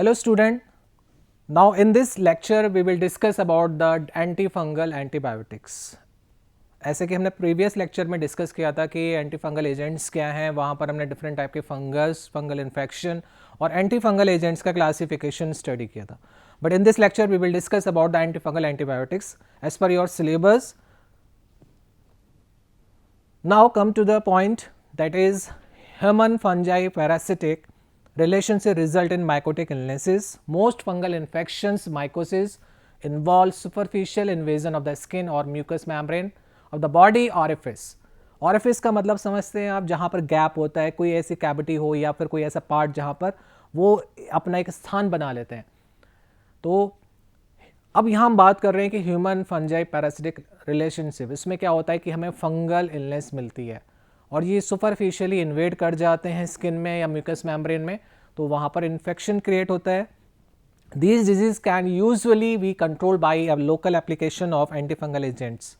Hello student, now in this lecture we will discuss about the antifungal antibiotics. ऐसे कि हमने previous lecture में discuss किया था कि एंटीफंगल एजेंट्स क्या हैं, वहाँ पर हमने डिफरेंट टाइप के फंगस, फंगल इन्फेक्शन और एंटीफंगल एजेंट्स का क्लासिफिकेशन स्टडी किया था. But in this lecture we will discuss about the antifungal antibiotics as per your syllabus. Now come to the point, that is human fungi parasitic relationship result in mycotic illnesses. Most fungal infections mycosis involve superficial invasion of the skin or mucous membrane of the body orifice. Orifice का मतलब समझते हैं आप, जहाँ पर gap होता है, कोई ऐसी कैविटी हो या फिर कोई ऐसा पार्ट जहाँ पर वो अपना एक स्थान बना लेते हैं. तो अब यहाँ हम बात कर रहे हैं कि ह्यूमन फंजाई पैरासिटिक रिलेशनशिप, इसमें क्या होता है कि हमें फंगल इलनेस मिलती है और ये सुपरफिशियली इन्वेड कर जाते हैं स्किन में या म्यूकस मेम्ब्रेन में, तो वहाँ पर इन्फेक्शन क्रिएट होता है. These disease can usually be control by a local application of antifungal agents.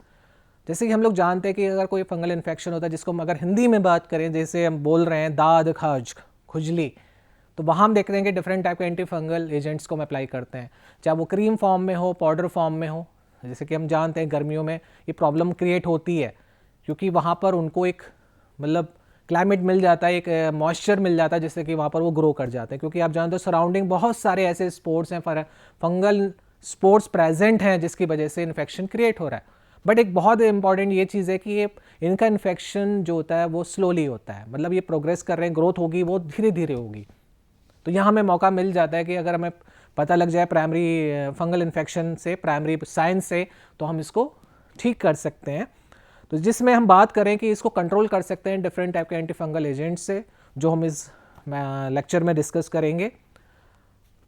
जैसे कि हम लोग जानते हैं कि अगर कोई फंगल इन्फेक्शन होता है, जिसको हम अगर हिंदी में बात करें, जैसे हम बोल रहे हैं दाद, खाज, खुजली, तो वहाँ हम देख रहे हैं कि डिफरेंट टाइप के एंटीफंगल एजेंट्स को हम अप्लाई करते हैं, चाहे वो क्रीम फॉर्म में हो, पाउडर फॉर्म में हो. जैसे कि हम जानते हैं गर्मियों में ये प्रॉब्लम क्रिएट होती है क्योंकि वहाँ पर उनको एक मतलब क्लाइमेट मिल जाता है, एक मॉइस्चर मिल जाता है जिससे कि वहाँ पर वो ग्रो कर जाते हैं. क्योंकि आप जानते हो सराउंडिंग बहुत सारे ऐसे स्पोर्ट्स हैं, फंगल स्पोर्ट्स प्रेजेंट हैं जिसकी वजह से इन्फेक्शन क्रिएट हो रहा है. बट एक बहुत इंपॉर्टेंट ये चीज़ है कि ये इनका इन्फेक्शन जो होता है वो स्लोली होता है, मतलब ये प्रोग्रेस कर रहे हैं, ग्रोथ होगी वो धीरे धीरे होगी. तो यहाँ हमें मौका मिल जाता है कि अगर हमें पता लग जाए प्राइमरी फंगल इन्फेक्शन से, प्राइमरी साइंस से, तो हम इसको ठीक कर सकते हैं. तो जिसमें हम बात करें कि इसको कंट्रोल कर सकते हैं डिफरेंट टाइप के एंटीफंगल एजेंट से, जो हम इस लेक्चर में डिस्कस करेंगे.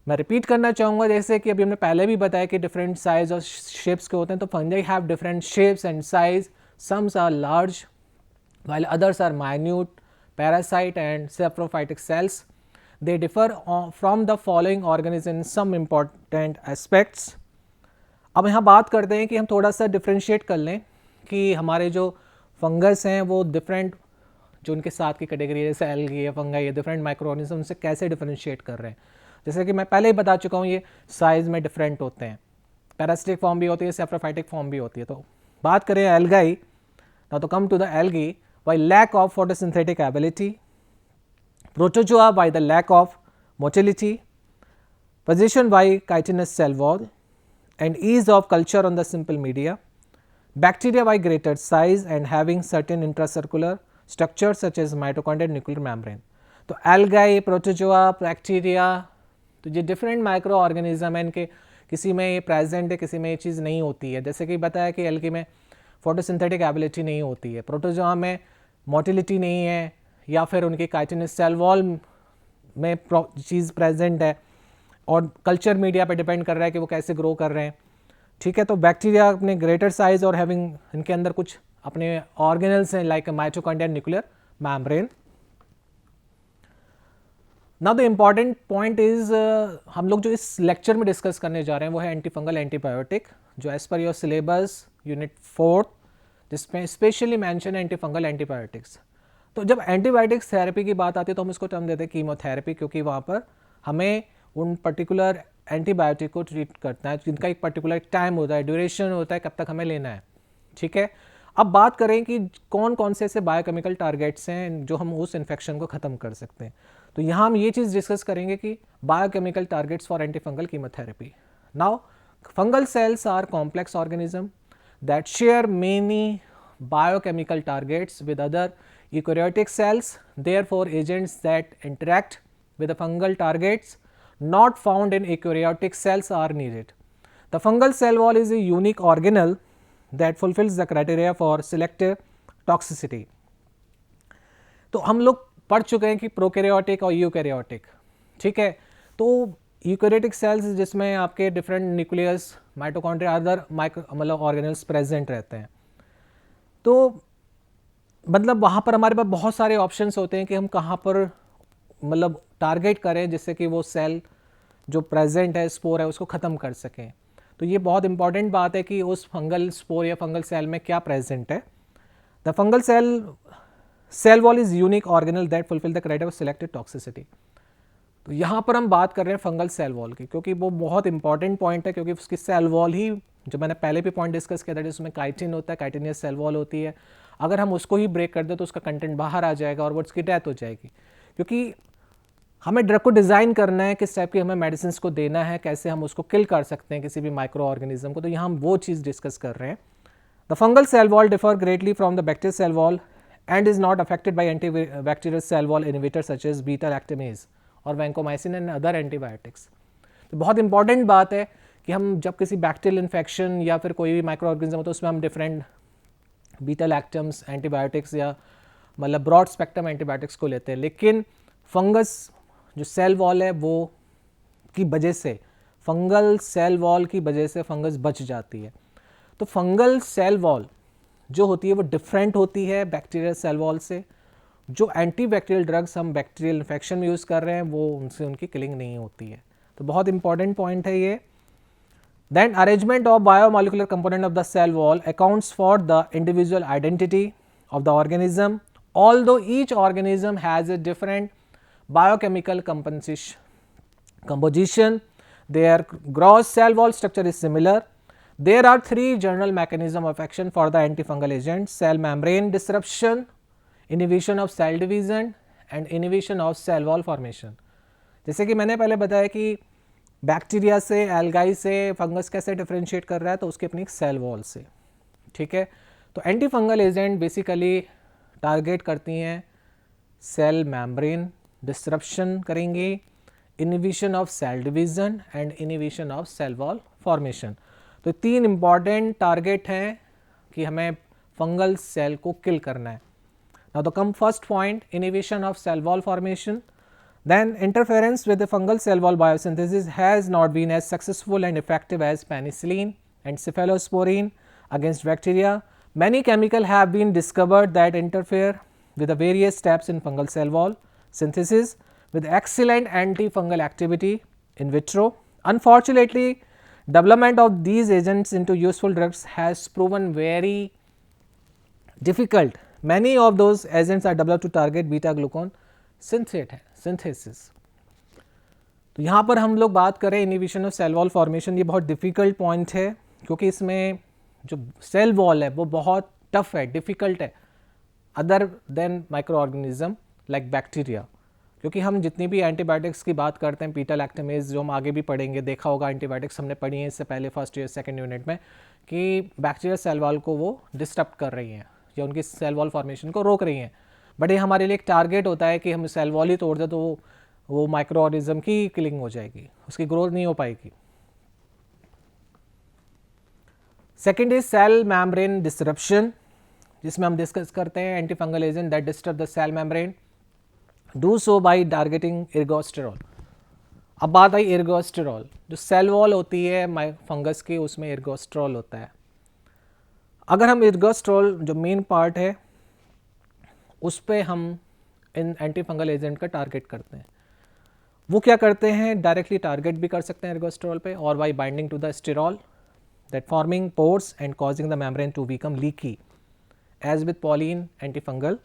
मैं रिपीट करना चाहूँगा, जैसे कि अभी हमने पहले भी बताया कि डिफरेंट साइज और शेप्स के होते हैं. तो fungi have different shapes and size, somes are large while others are minute, parasite and saprophytic cells. They differ from the following organisms in some important aspects. अब यहाँ बात करते हैं कि हम थोड़ा सा डिफ्रेंशिएट कर लें कि हमारे जो फंगस हैं वो डिफरेंट, जो उनके साथ की कैटेगरी है जैसे एल्गी है, फंगाई है, डिफरेंट माइक्रोऑर्गेनिज्म से कैसे डिफरेंशिएट कर रहे हैं. जैसे कि मैं पहले ही बता चुका हूँ, ये साइज में डिफरेंट होते हैं, पैरासिटिक फॉर्म भी होती है, सेप्रोफाइटिक फॉर्म भी होती है. तो बात करें एल्गाई, नाउ तो come to the algae. By lack of photosynthetic ability, protozoa by the lack of motility, position by chitinous cell wall, and ease of culture on the simple media, bacteria by greater size and having certain intracircular structures such as mitochondrial nuclear membrane. तो algae, protozoa, bacteria, तो ये different micro organism है, इनके किसी में ये present है, किसी में ये चीज़ नहीं होती है. जैसे कि बताया कि एल्गी में फोटोसिंथेटिक एबिलिटी नहीं होती है, प्रोटोजोआ में मोटिलिटी नहीं है, या फिर उनकी काइटिनस सेल वॉल में चीज़ प्रेजेंट है, और कल्चर मीडिया पे डिपेंड कर रहा है कि वो कैसे ग्रो कर रहे हैं. ठीक है. तो बैक्टीरिया अपने ग्रेटर साइज और हैविंग, इनके अंदर कुछ अपने ऑर्गेनल्स हैं like mitochondria nuclear membrane. Now the important point is, हम लोग जो इस लेक्चर में डिस्कस करने जा रहे हैं वो है एंटीफंगल एंटीबायोटिक, जो as per your syllabus unit 4 जिसमें स्पेशली मेंशन एंटीफंगल एंटीबायोटिक्स. तो जब एंटीबायोटिक्स थेरेपी की बात आती है तो हम इसको टर्म देते हैं कीमोथेरेपी, क्योंकि वहाँ पर हमें उन पर्टिकुलर एंटीबायोटिक को ट्रीट करना है जिनका एक पर्टिकुलर टाइम होता है, ड्यूरेशन होता है, कब तक हमें लेना है. ठीक है. अब बात करें कि कौन कौन से ऐसे बायोकेमिकल टारगेट्स हैं जो हम उस इन्फेक्शन को ख़त्म कर सकते हैं. तो यहाँ हम ये चीज़ डिस्कस करेंगे कि biochemical targets for antifungal chemotherapy. Now fungal cells are complex organisms that share many biochemical targets with other eukaryotic cells. Therefore, agents that interact with the fungal targets not found in eukaryotic cells are needed. The fungal cell wall is a unique organelle that fulfills the criteria for selective toxicity. तो हम लोग पढ़ चुके हैं कि prokaryotic और eukaryotic. ठीक है. तो यूकैरियोटिक सेल्स जिसमें आपके different nucleus, mitochondria, other micro मतलब ऑर्गेनल्स प्रेजेंट रहते हैं. तो मतलब वहाँ पर हमारे पास बहुत सारे ऑप्शंस होते हैं कि हम कहाँ पर मतलब टारगेट करें जिससे कि वो सेल जो प्रेजेंट है, स्पोर है, उसको ख़त्म कर सकें. तो ये बहुत इंपॉर्टेंट बात है कि उस फंगल स्पोर या फंगल सेल में क्या प्रेजेंट है. The fungal cell wall is unique organelle that fulfil the criteria of selected toxicity. तो यहाँ पर हम बात कर रहे हैं फंगल सेल वॉल की, क्योंकि वो बहुत इंपॉर्टेंट पॉइंट है, क्योंकि उसकी सेल वॉल ही, जो मैंने पहले भी पॉइंट डिस्कस किया था, उसमें काइटिन होता है, काइटिनियस सेल वॉल होती है। अगर हम उसको ही ब्रेक कर दें तो उसका कंटेंट बाहर आ जाएगा और वो उसकी डेथ हो जाएगी। क्योंकि हमें ड्रग को डिज़ाइन करना है, किस टाइप की हमें मेडिसिन को देना है, कैसे हम उसको किल कर सकते हैं किसी भी माइक्रो ऑर्गेनिज्म को, तो यहाँ हम वो चीज़ डिस्कस कर रहे हैं। The fungal cell wall differ greatly from the bacterial cell wall and is not affected by antibacterial cell wall inhibitors such as beta lactamase और vancomycin and other antibiotics। तो बहुत इंपॉर्टेंट बात है कि हम जब किसी बैक्टीरियल इन्फेक्शन या फिर कोई भी माइक्रो ऑर्गेनिज्म हो तो उसमें हम डिफरेंट बीटा लैक्टम्स एंटीबायोटिक्स या मतलब ब्रॉड स्पेक्ट्रम एंटीबायोटिक्स को लेते हैं, लेकिन फंगस जो सेल वॉल है वो की वजह से, फंगल सेल वॉल की वजह से फंगस बच जाती है। तो फंगल सेल वॉल जो होती है वो डिफरेंट होती है बैक्टीरियल सेल वॉल से। जो एंटी बैक्टीरियल ड्रग्स हम बैक्टीरियल इन्फेक्शन में यूज़ कर रहे हैं वो उनसे उनकी किलिंग नहीं होती है। तो बहुत इंपॉर्टेंट पॉइंट है ये। Then arrangement of biomolecular component of the cell wall accounts for the individual identity of the organism, although each organism has a different biochemical composition, their gross cell wall structure is similar. There are three general mechanisms of action for the antifungal agent: cell membrane disruption, inhibition of cell division and inhibition of cell wall formation। जैसे कि मैंने पहले बताया कि bacteria से, algae से fungus कैसे differentiate कर रहा है, तो उसके अपनी सेल वॉल से, ठीक है। तो antifungal agent basically target करती हैं सेल मेम्ब्रेन डिस्ट्रप्शन करेंगे, inhibition of cell division and inhibition of cell wall formation. तो तीन इंपॉर्टेंट टारगेट हैं कि हमें फंगल सेल को किल करना है। Now the come first point, inhibition of cell wall formation. Then interference with the fungal cell wall biosynthesis has not been as successful and effective as penicillin and cephalosporin against bacteria. Many chemicals have been discovered that interfere with the various steps in fungal cell wall synthesis with excellent antifungal activity in vitro. Unfortunately, development of these agents into useful drugs has proven very difficult. Many of those agents are developed to target beta glucan synthesis। तो यहाँ पर हम लोग बात करें inhibition of cell wall formation. ये बहुत difficult point है, क्योंकि इसमें जो सेल वॉल है वो बहुत टफ है, डिफ़िकल्ट है, other than micro organism like bacteria. क्योंकि हम जितनी भी एंटीबायोटिक्स की बात करते हैं, बीटा लैक्टामेज जो हम आगे भी पढ़ेंगे, देखा होगा एंटीबायोटिक्स हमने पढ़ी है इससे पहले फर्स्ट ईयर सेकेंड यूनिट में, कि बैक्टीरिया सेल वॉल को वो डिस्टर्ब कर रही हैं या उनकी सेल वॉल फॉर्मेशन को रोक रही हैं। बट ये हमारे लिए एक टारगेट होता है कि हम सेल वॉल ही तोड़ दें तो वो माइक्रो ऑर्गेनिज्म की किलिंग हो जाएगी, उसकी ग्रोथ नहीं हो पाएगी। Second is cell membrane disruption, जिसमें हम डिस्कस करते हैं antifungal agent that disturb the cell membrane, do so by targeting ergosterol. अब बात आई एर्गोस्टेरॉल, जो सेल वॉल होती है फंगस की उसमें एर्गोस्टेरॉल होता है। अगर हम एर्गोस्टेरॉल जो मेन पार्ट है उस पर हम इन एंटी फंगल एजेंट का टारगेट करते हैं। वो क्या करते हैं, डायरेक्टली टारगेट भी कर सकते हैं एर्गोस्टेरॉल पे, और by binding to the sterol that forming pores and causing the membrane to become leaky as with polyene antifungal,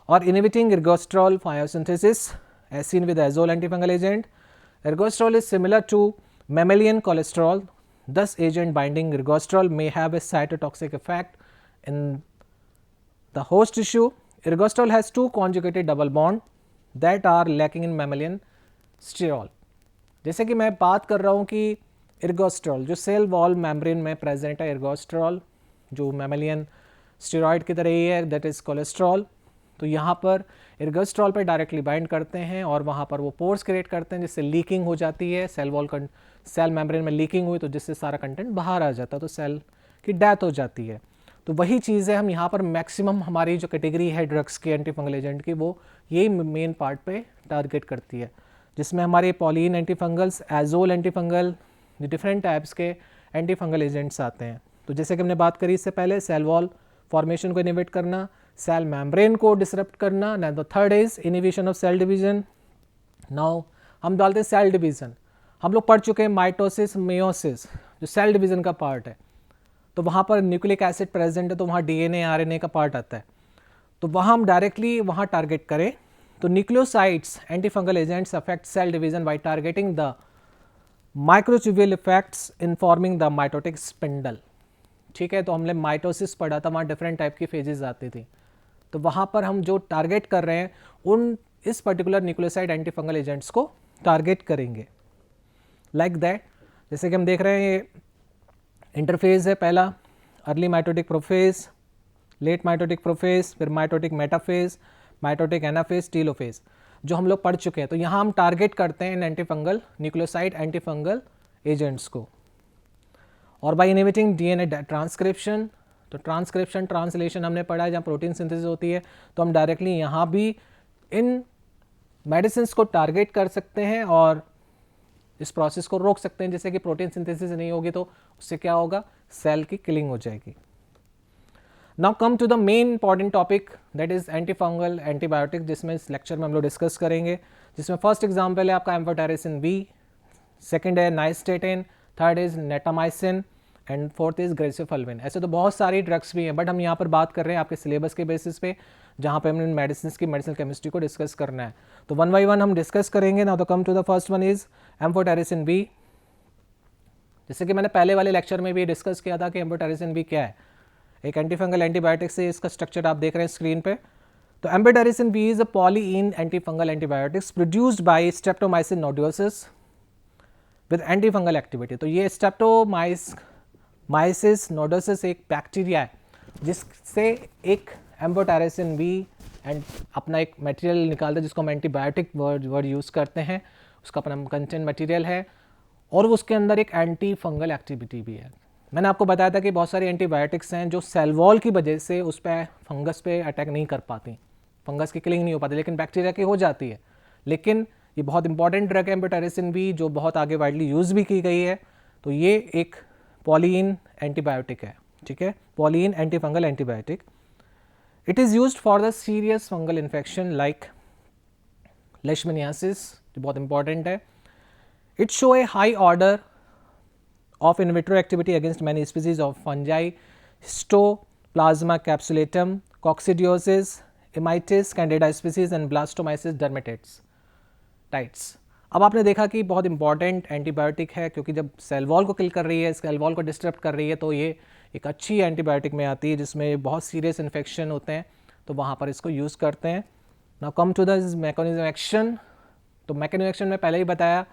और inhibiting ergosterol biosynthesis as seen with azole antifungal agent. Ergosterol is similar to mammalian cholesterol, thus agent binding ergosterol may have a cytotoxic effect in the host tissue. Ergosterol has two conjugated double bond that are lacking in mammalian sterol। जैसे कि मैं बात कर रहा हूँ कि ergosterol जो cell wall membrane में प्रेजेंट है, ergosterol जो mammalian स्टेरॉइड की तरह ही है, दैट इज़ कोलेस्ट्रॉल। तो यहाँ पर एर्गोस्ट्रॉल पर डायरेक्टली बाइंड करते हैं और वहाँ पर वो पोर्स क्रिएट करते हैं जिससे लीकिंग हो जाती है, सेल वॉल सेल मेम्ब्रेन में लीकिंग हुई तो जिससे सारा कंटेंट बाहर आ जाता है, तो सेल की डेथ हो जाती है। तो वही चीज़ है, हम यहाँ पर मैक्सिमम हमारी जो कैटेगरी है ड्रग्स की एंटी फंगल एजेंट की, वो यही मेन पार्ट पे टारगेट करती है, जिसमें हमारे polyene anti fungals, azole anti fungal, different types के एंटी फंगल एजेंट्स आते हैं। तो जैसे कि हमने बात करी इससे पहले, सेल वॉल फॉर्मेशन को इनिबिट करना, सेल मेम्ब्रेन को डिसरप्ट करना। Now the third is inhibition of cell division. Now हम डालते हैं सेल डिवीजन। हम लोग पढ़ चुके हैं माइटोसिस, मेयोसिस जो सेल डिवीजन का पार्ट है, तो वहाँ पर न्यूक्लिक एसिड प्रेजेंट है, तो वहाँ डीएनए आरएनए का पार्ट आता है। तो वहाँ हम डायरेक्टली वहाँ टारगेट करें तो nucleosides antifungal agents affect cell division by targeting the microtubule effects in forming the mitotic spindle. ठीक है, तो हमने माइटोसिस पढ़ा था, वहाँ डिफरेंट टाइप की फेजेस आती थी, तो वहाँ पर हम जो टारगेट कर रहे हैं उन इस पर्टिकुलर न्यूक्लियोसाइड एंटीफंगल एजेंट्स को टारगेट करेंगे लाइक दैट। जैसे कि हम देख रहे हैं ये इंटरफेज है, पहला early mitotic prophase, late mitotic prophase, फिर mitotic metaphase, mitotic anaphase, telophase, जो हम लोग पढ़ चुके हैं। तो यहाँ हम टारगेट करते हैं इन एंटीफंगल न्यूक्लियोसाइड एंटीफंगल एजेंट्स को। और बाय इनहिबिटिंग डीएनए ट्रांसक्रिप्शन, तो ट्रांसक्रिप्शन ट्रांसलेशन हमने पढ़ा है, जहाँ प्रोटीन सिंथेसिस होती है, तो हम डायरेक्टली यहाँ भी इन मेडिसिन को टारगेट कर सकते हैं और इस प्रोसेस को रोक सकते हैं। जैसे कि प्रोटीन सिंथेसिस नहीं होगी तो उससे क्या होगा, सेल की किलिंग हो जाएगी। Now come to the main important topic that is antifungal antibiotic, जिसमें इस लेक्चर में हम लोग डिस्कस करेंगे, जिसमें फर्स्ट एग्जांपल है आपका एम्फोटेरिसिन बी, सेकंड है nystatin, third is natamycin and fourth is griseofulvin. ऐसे तो बहुत सारी ड्रग्स भी हैं, बट हम यहाँ पर बात कर रहे हैं आपके सिलेबस के बेसिस पे, जहाँ पे हमने मेडिसिन की मेडिसिनल केमिस्ट्री को डिस्कस करना है। तो वन बाई वन हम डिस्कस करेंगे। नाउ तो come to the first one is amphotericin B. जैसे कि मैंने पहले वाले लेक्चर में भी डिस्कस किया था कि एम्फोटेरिसिन बी क्या है, एक एंटीफंगल एंटीबायोटिक से इसका स्ट्रक्चर आप देख रहे हैं स्क्रीन पे। तो amphotericin B is a polyene antifungal antibiotics produced by streptomycin nodulosis with antifungal activity. तो ये स्ट्रेप्टोमाइसिस नोडुलोसिस एक बैक्टीरिया है जिससे एक एम्फोटेरिसिन बी एंड अपना एक मटेरियल निकालता है, जिसको हम एंटीबायोटिक वर्ड यूज़ करते हैं, उसका अपना कंटेंट मटेरियल है, और उसके अंदर एक एंटी फंगल एक्टिविटी भी है। मैंने आपको बताया था कि बहुत सारी एंटीबायोटिक्स हैं जो सेल वॉल की वजह से उस पर फंगस पे अटैक नहीं कर पाती, फंगस की किलिंग नहीं हो पाती, लेकिन बैक्टीरिया की हो जाती है। लेकिन ये बहुत इंपॉर्टेंट ड्रग है एम्फोटेरिसिन बी, जो बहुत आगे वाइडली यूज़ भी की गई है। तो ये एक पॉलीइन एंटीबायोटिक है, ठीक है, polyene antifungal antibiotic. It is used for the serious fungal infection like leishmaniasis, जो बहुत इंपॉर्टेंट है। It show a high order of in vitro activity against many species of fungi, Histoplasma capsulatum, Coccidiosis, Emitis, Candida species and Blastomyces dermatitis. अब आपने देखा कि बहुत important antibiotic है, क्योंकि जब सेल वॉल को किल कर रही है, सेल वॉल को डिस्टर्ब कर रही है, तो ये एक अच्छी एंटीबायोटिक में आती है जिसमें बहुत सीरियस इन्फेक्शन होते हैं, तो वहाँ पर इसको यूज़ करते हैं। Now come to the mechanism action. तो मैकेनिज्म एक्शन में पहले ही बताया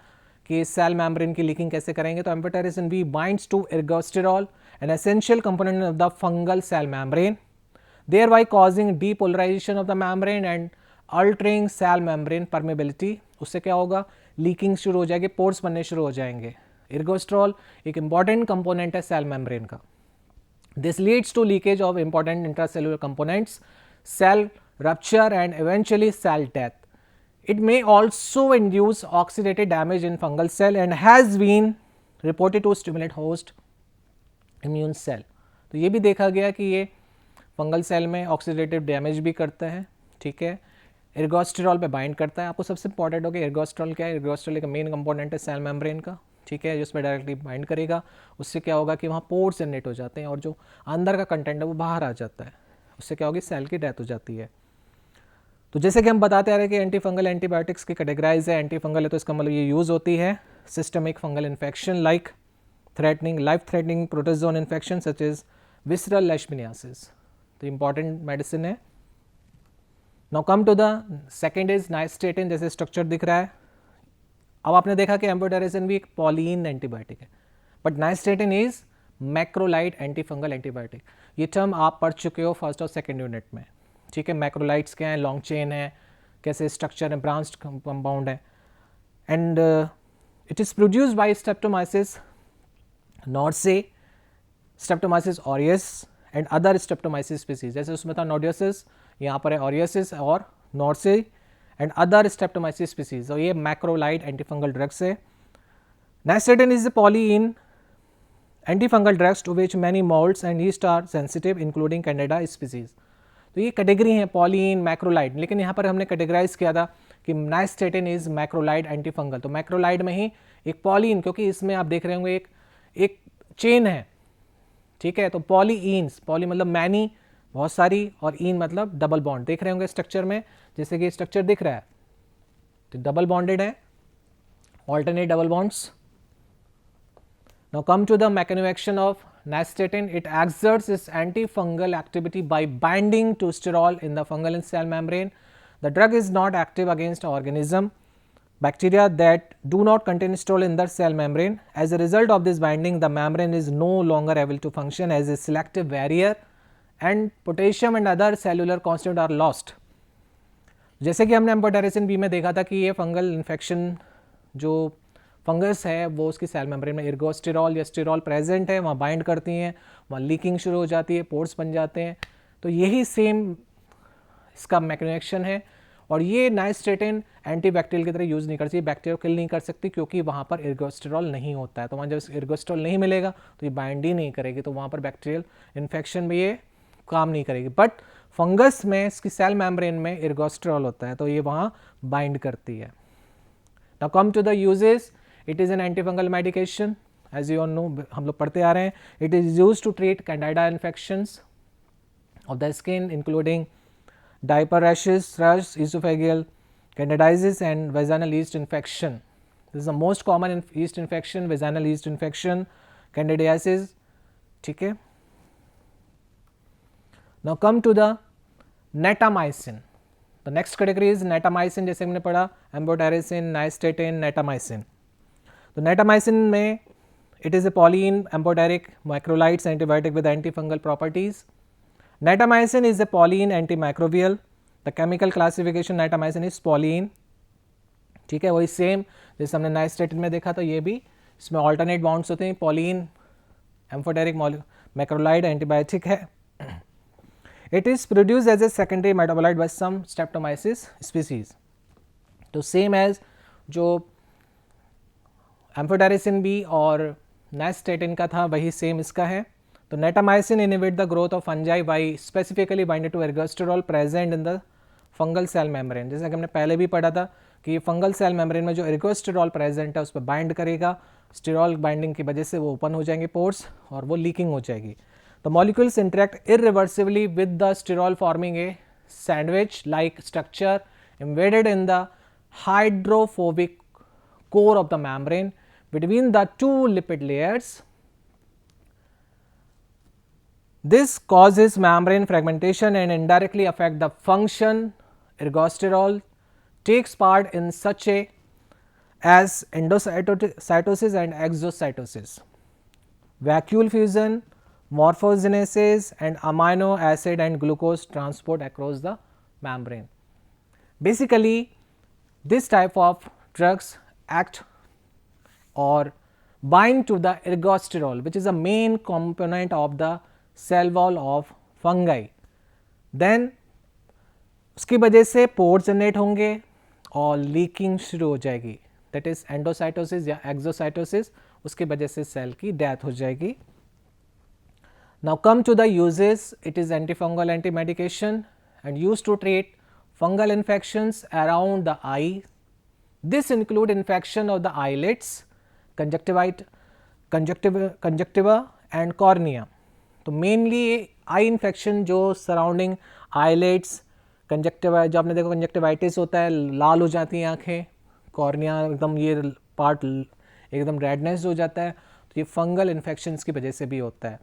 कि सेल मेम्ब्रेन की लीकिंग कैसे करेंगे। तो amphotericin B binds to ergosterol, an essential component of the fungal cell membrane, thereby causing depolarization of the membrane and altering cell membrane permeability। उससे क्या होगा, लीकिंग शुरू हो जाएगी, पोर्स बनने शुरू हो जाएंगे। एर्गोस्टेरॉल एक इंपॉर्टेंट कंपोनेंट है सेल मेम्ब्रेन का। This leads to leakage of important intracellular components, cell rupture and eventually cell death. It may also induce oxidative damage in fungal cell and has been reported to stimulate host immune cell। तो ये भी देखा गया कि ये fungal cell में oxidative damage भी करता है, ठीक है, एर्गोस्टेरॉल पे बाइंड करता है। आपको सबसे इंपॉर्टेंट हो कि एर्गोस्टेरॉल क्या है, एर्गोस्टेरॉल एक मेन कंपोनेंट है सेल मेम्ब्रेन का, ठीक है, जिस पर डायरेक्टली बाइंड करेगा। उससे क्या होगा कि वहाँ पोर्स जनरेट हो जाते हैं और जो अंदर का कंटेंट है वो बाहर आ जाता है, उससे क्या होगी, सेल की डेथ हो जाती है। तो जैसे कि हम बताते आ रहे हैं कि एंटी फंगल एंटीबायोटिक्स की कैटेगराइज है, एंटी फंगल है तो इसका मतलब ये यूज़ होती है systemic fungal infection like threatening life threatening protozoan infection such is visceral leishmaniasis. तो इंपॉर्टेंट मेडिसिन है। Now come to the second is nystatin, जैसे स्ट्रक्चर दिख रहा है। अब आपने देखा कि एम्फोटेरिसिन भी एक पॉलीन एंटीबायोटिक है, but nystatin is macrolide anti fungal antibiotic. ये टर्म आप पढ़ चुके हो फर्स्ट और सेकेंड यूनिट में, ठीक है। मैक्रोलाइड्स क्या हैं, लॉन्ग चेन है, कैसे स्ट्रक्चर है, ब्रांच्ड कंपाउंड है, and it is produced by streptomyces noursei, streptomyces aureus and other streptomyces species. जैसे उसमें था नोडियोसिस, यहाँ पर है ऑरियसिस और noursei and other streptomyces species. तो ये मैक्रोलाइड एंटीफंगल ड्रग्स है। Nystatin is a polyene antifungal drugs to which many moulds and yeast are sensitive including candida species. तो ये कैटेगरी है पॉलीइन मैक्रोलाइड, लेकिन यहाँ पर हमने कैटेगराइज किया था कि नाइस्टेटिन इज मैक्रोलाइड एंटीफंगल। तो मैक्रोलाइड में ही एक पॉलीइन, क्योंकि इसमें आप देख रहे होंगे एक चेन है, ठीक है। तो पॉलीइन्स, पॉली मतलब मैनी, बहुत सारी, और इन मतलब डबल बॉन्ड। देख रहे होंगे स्ट्रक्चर में, जैसे कि स्ट्रक्चर दिख रहा है तो डबल बॉन्डेड है, alternate double bonds. Now come to the mechanism of action of nystatin. It exerts its antifungal activity by binding to sterol in the fungal cell membrane. The drug is not active against organism bacteria that do not contain sterol in the cell membrane. As a result of this binding, the membrane is no longer able to function as a selective barrier and potassium and other cellular constituents are lost. जैसे कि हमने amphotericin B में देखा था कि ये fungal infection जो fungus है वो उसकी सेल मेम्ब्रेन में एर्गोस्टेरॉल या स्टेरॉल प्रेजेंट है, वहाँ बाइंड करती हैं, वहाँ लीकिंग शुरू हो जाती है, पोर्स बन जाते हैं। तो यही सेम इसका मैकेनिज्म है। और ये नाइस्टेटिन एंटीबैक्टीरियल की तरह यूज़ नहीं कर सकती, बैक्टीरिया को किल नहीं कर सकती क्योंकि वहाँ पर एर्गोस्टेरॉल नहीं होता है। तो वहाँ जब एर्गोस्टेरॉल नहीं मिलेगा तो ये बाइंड ही नहीं करेगी, तो वहाँ पर बैक्टीरियल इन्फेक्शन में ये काम नहीं करेगी। बट फंगस में इसकी सेल मेम्ब्रेन में एर्गोस्टेरॉल होता है तो ये वहाँ बाइंड करती है। Now come to the uses. It is an antifungal medication, as you all know, हम लोग पढ़ते आ रहे हैं। It is used to treat candida infections of the skin including diaper rashes, thrush, esophageal candidiasis and vaginal yeast infection. This is the most common yeast infection, vaginal yeast infection, candidiasis. ठीक है। Now come to the netamycin. The next category is netamycin, जैसे हमने पढ़ा amphotericin, nystatin, netamycin. तो netamycin में it is a polyene amphoteric macrolides antibiotic with antifungal properties. Netamycin is a polyene antimicrobial. The chemical classification netamycin is polyene. ठीक है, वही same जैसे हमने नाइस्टेटिन में देखा था, ये भी इसमें ऑल्टरनेट बॉन्ड्स होते हैं। पॉलीन एम्फोटेरिक मैक्रोलाइड एंटीबायोटिक है। It is produce as a secondary metabolite by some streptomyces species. तो सेम एज जो एम्फोटेरिसिन बी और नाइस्टेटिन का था वही सेम इसका है। तो natamycin inhibit the growth of fungi by specifically binded to ergosterol present in the fungal cell membrane. जैसे कि हमने पहले भी पढ़ा था कि फंगल सेल मेम्ब्रेन में जो एर्गोस्टेरॉल प्रेजेंट है उस पर बाइंड करेगा, स्टेरॉल बाइंडिंग की वजह से वो ओपन हो जाएंगे पोर्स और वो लीकिंग हो जाएगी। The molecules interact irreversibly with the sterol forming a sandwich like structure embedded in the hydrophobic core of the membrane between the two lipid layers. This causes membrane fragmentation and indirectly affect the function. Ergosterol takes part in such a as endocytosis and exocytosis, vacuole fusion, morphogenesis and amino acid and glucose transport across the membrane. Basically this type of drugs act or bind to the ergosterol, which is a main component of the cell wall of fungi. Then उसकी वजह से pores generate होंगे और leaking शुरू हो जाएगी, that is endocytosis या exocytosis, उसकी वजह से सेल की डेथ हो जाएगी। Now come to the uses. It is antifungal anti medication and used to treat fungal infections around the eye. This include infection of the eyelids, conjunctiva and cornea. तो mainly eye infection जो surrounding IELTS, conjunctiva, जो आपने देखो conjunctivitis होता है, लाल हो जाती हैं आँखें, कॉर्निया एकदम ये पार्ट एकदम रेडनेस हो जाता है, तो ये फंगल इन्फेक्शंस की वजह से भी होता है।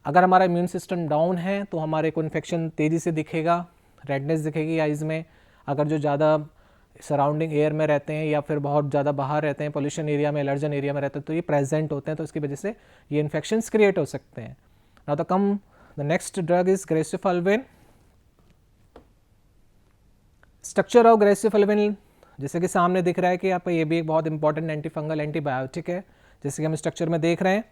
अगर हमारा इम्यून सिस्टम डाउन है तो हमारे को इन्फेक्शन तेज़ी से दिखेगा, रेडनेस दिखेगी आइज़ में। अगर जो ज़्यादा सराउंडिंग एयर में रहते हैं या फिर बहुत ज़्यादा बाहर रहते हैं, पोल्यूशन एरिया में, एलर्जन एरिया में रहते हैं, तो ये प्रेजेंट होते हैं, तो इसकी वजह से ये इन्फेक्शंस क्रिएट हो सकते हैं। Now the come the next drug is griseofulvin. Structure of griseofulvin जैसे कि सामने दिख रहा है कि यहाँ पर ये भी एक बहुत इंपॉर्टेंट एंटीफंगल एंटीबायोटिक है, जैसे कि हम स्ट्रक्चर में देख रहे हैं।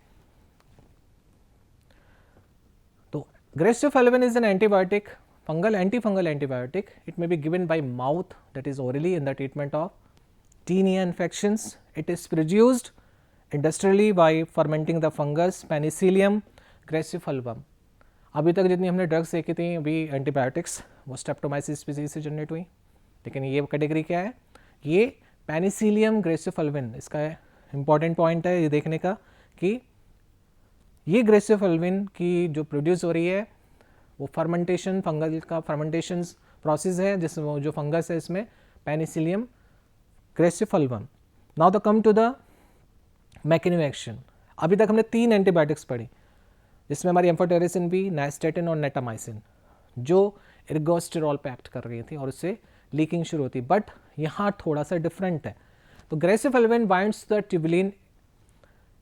तो griseofulvin is an antibiotic, fungal antifungal antibiotic. It may be given by mouth, that is orally, in the treatment of tinea infections. It is produced industrially by fermenting the fungus Penicillium crassifolium. अभी तक जितनी हमने drugs देखी थी अभी antibiotics वो Streptomyces species से generate हुई, लेकिन ये कैटेगरी क्या है, ये पेनिसिलियम ग्रेसिफल्विन। इसका इंपॉर्टेंट पॉइंट है ये देखने का कि ये ग्रेसिफल्विन की जो प्रोड्यूस हो रही है वो फर्मेंटेशन, फंगल का फर्मेंटेशन प्रोसेस है जिसमें वो जो फंगस है इसमें penicillium griseofulvum. Now the come to the mechanism action. अभी तक हमने 3 एंटीबायोटिक्स पढ़ी जिसमें हमारी एम्फोटेरिसिन बी, नाइस्टेटिन और नेटामाइसिन जो एर्गोस्टेरॉल पे एक्ट कर रही थी और उससे लीकिंग शुरू होती, बट यहाँ थोड़ा सा डिफरेंट है। तो griseofulvin binds the tubulin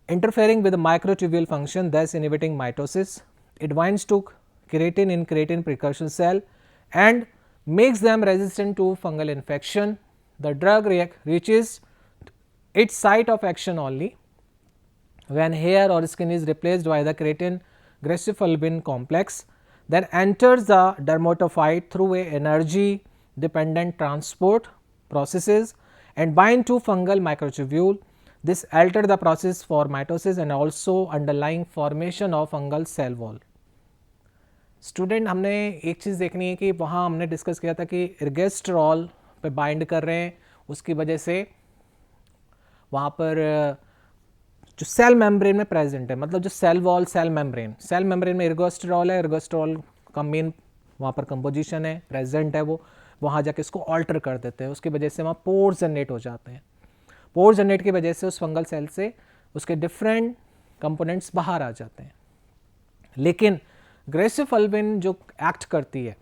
interfering with the microtubule function, thus inhibiting mitosis. It binds to keratin in keratin precursor cell and makes them resistant to fungal infection. The drug reaches its site of action only when hair or skin is replaced by the keratin gracifulvin complex, then enters the dermatophyte through a energy dependent transport processes and bind to fungal microtubule. This alter the process for mitosis and also underlying formation of fungal cell wall. Student, हमने एक चीज़ देखनी है कि वहाँ हमने discuss किया था कि एर्गोस्टेरॉल पे बाइंड कर रहे हैं, उसकी वजह से वहाँ पर जो सेल मेम्ब्रेन में प्रेजेंट है, मतलब जो सेल वॉल, सेल मेम्ब्रेन में एर्गोस्टेरॉल है, एर्गोस्टेरॉल का मेन वहाँ पर कंपोजिशन है, प्रेजेंट है, वो वहाँ जाके इसको ऑल्टर कर देते हैं, उसकी वजह से वहाँ पोर्स जनरेट हो जाते हैं। पोर जनरेट की वजह से उस फंगल सेल से उसके डिफरेंट कंपोनेंट्स बाहर आ जाते हैं। लेकिन ग्रेसिफल्विन जो एक्ट करती है,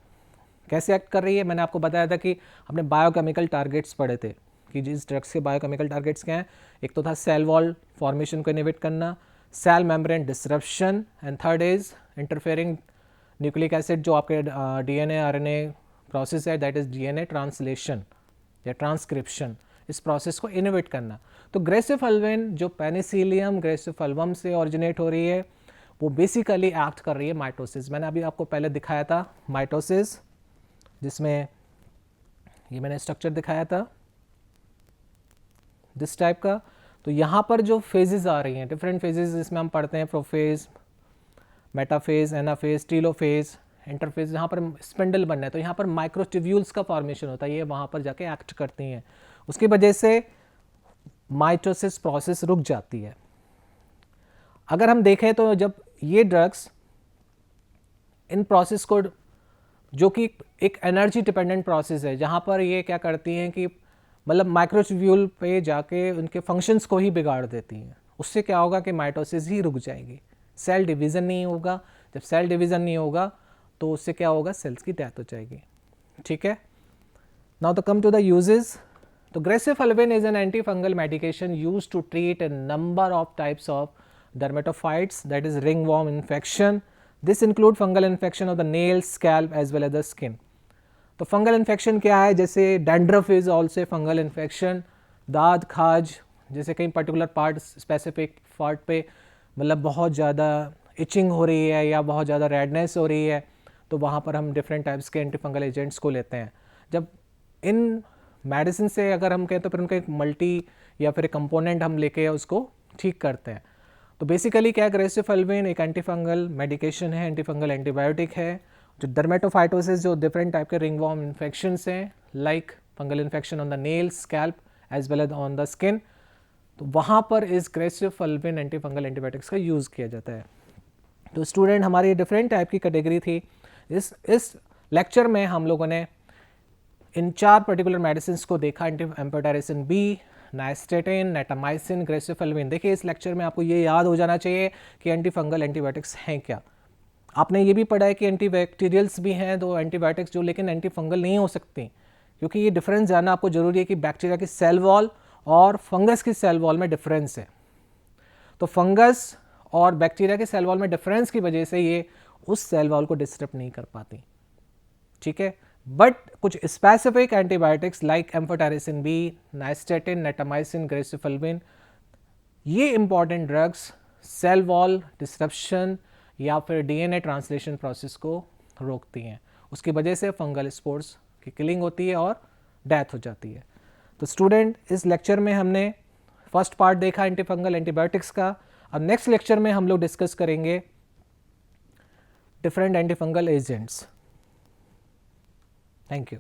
कैसे एक्ट कर रही है, मैंने आपको बताया था कि हमने बायोकेमिकल टारगेट्स पढ़े थे कि जिस ड्रग्स के बायोकेमिकल टारगेट्स क्या हैं। एक तो था सेल वॉल फॉर्मेशन को इनहिबिट करना, cell membrane disruption, and third is interfering nucleic acid जो आपके डीएनए आरएनए प्रोसेस है, दैट इज डीएनए ट्रांसलेशन या ट्रांसक्रिप्शन, इस प्रोसेस को इनोवेट करना। तो ग्रेसिफल्विन जो पेनिसिलियम ग्रेसिफल्वम से ऑरिजिनेट हो रही है, वो बेसिकली एक्ट कर रही है माइटोसिस। मैंने अभी आपको पहले दिखाया था माइटोसिस, जिसमें ये मैंने स्ट्रक्चर दिखाया था दिस टाइप का। तो यहाँ पर जो फेजेस आ रही हैं, डिफरेंट फेजेस जिसमें हम पढ़ते हैं, prophase, metaphase, anaphase, telophase, interphase, यहाँ पर स्पिंडल बनना है, तो यहाँ पर माइक्रोट्यूब्यूल्स का फॉर्मेशन होता है, ये वहाँ पर जाके एक्ट करती हैं, उसकी वजह से माइटोसिस प्रोसेस रुक जाती है। अगर हम देखें तो जब ये ड्रग्स इन प्रोसेस को, जो कि एक एनर्जी डिपेंडेंट प्रोसेस है, जहाँ पर ये क्या करती हैं कि मतलब माइक्रोट्यूब्यूल पे जाके उनके फंक्शंस को ही बिगाड़ देती हैं, उससे क्या होगा कि माइटोसिस ही रुक जाएगी, सेल डिवीज़न नहीं होगा। जब सेल डिवीज़न नहीं होगा तो उससे क्या होगा, सेल्स की डेथ हो जाएगी। ठीक है, now the come to the uses. तो griseofulvin is an antifungal medication used to treat a number of types of dermatophytes, that is ringworm infection. This include fungal infection of the nails, scalp as well as the skin. तो fungal infection क्या है, जैसे dandruff is also fungal infection, दाद खाज, जैसे कहीं particular part, specific part पे मतलब बहुत ज़्यादा इचिंग हो रही है या बहुत ज़्यादा रेडनेस हो रही है, तो वहाँ पर हम डिफरेंट टाइप्स के एंटीफंगल एजेंट्स को लेते हैं। जब इन मेडिसिन से अगर हम कहें तो फिर उनका एक मल्टी या फिर एक कंपोनेंट हम लेके उसको ठीक करते हैं। तो बेसिकली क्या है, ग्रेसिफल्विन एक एंटीफंगल मेडिकेशन है, एंटीफंगल एंटीबायोटिक है, जो डर्मेटोफाइटोसिस, जो डिफरेंट टाइप के रिंगवॉर्म इन्फेक्शंस हैं, like fungal infection on the nails, scalp as well as on the skin, तो वहाँ पर इस ग्रेसिफल्विन एंटीफंगल एंटीबायोटिक्स का यूज़ किया जाता है। तो स्टूडेंट, हमारी डिफरेंट टाइप की कैटेगरी थी। इस लेक्चर में हम लोगों ने इन 4 पर्टिकुलर मेडिसिन को देखा, एम्फोटेरिसिन बी, नाइस्टेटिन, नेटामाइसिन, ग्रेसिफल्विन। देखिए इस लेक्चर में आपको ये याद हो जाना चाहिए कि एंटीफंगल एंटीबायोटिक्स हैं क्या। आपने ये भी पढ़ा है कि एंटीबैक्टीरियल्स भी हैं दो एंटीबायोटिक्स जो, लेकिन एंटीफंगल नहीं हो सकती, क्योंकि ये डिफरेंस जानना आपको जरूरी है कि बैक्टीरिया की सेल वॉल और फंगस की सेल वॉल में डिफरेंस है। तो फंगस और बैक्टीरिया के सेल वॉल में डिफरेंस की वजह से ये उस सेल वॉल को डिस्टर्ब नहीं कर पाती। ठीक है, बट कुछ specific antibiotics like amphotericin B, nystatin, natamycin, griseofulvin, ये important drugs cell wall disruption या फिर डीएनए ट्रांसलेशन प्रोसेस को रोकती हैं, उसकी वजह से फंगल स्पोर्स की किलिंग होती है और डेथ हो जाती है। तो स्टूडेंट, इस लेक्चर में हमने फर्स्ट पार्ट देखा एंटीफंगल एंटीबायोटिक्स का। अब नेक्स्ट लेक्चर में हम लोग डिस्कस करेंगे different antifungal agents. Thank you.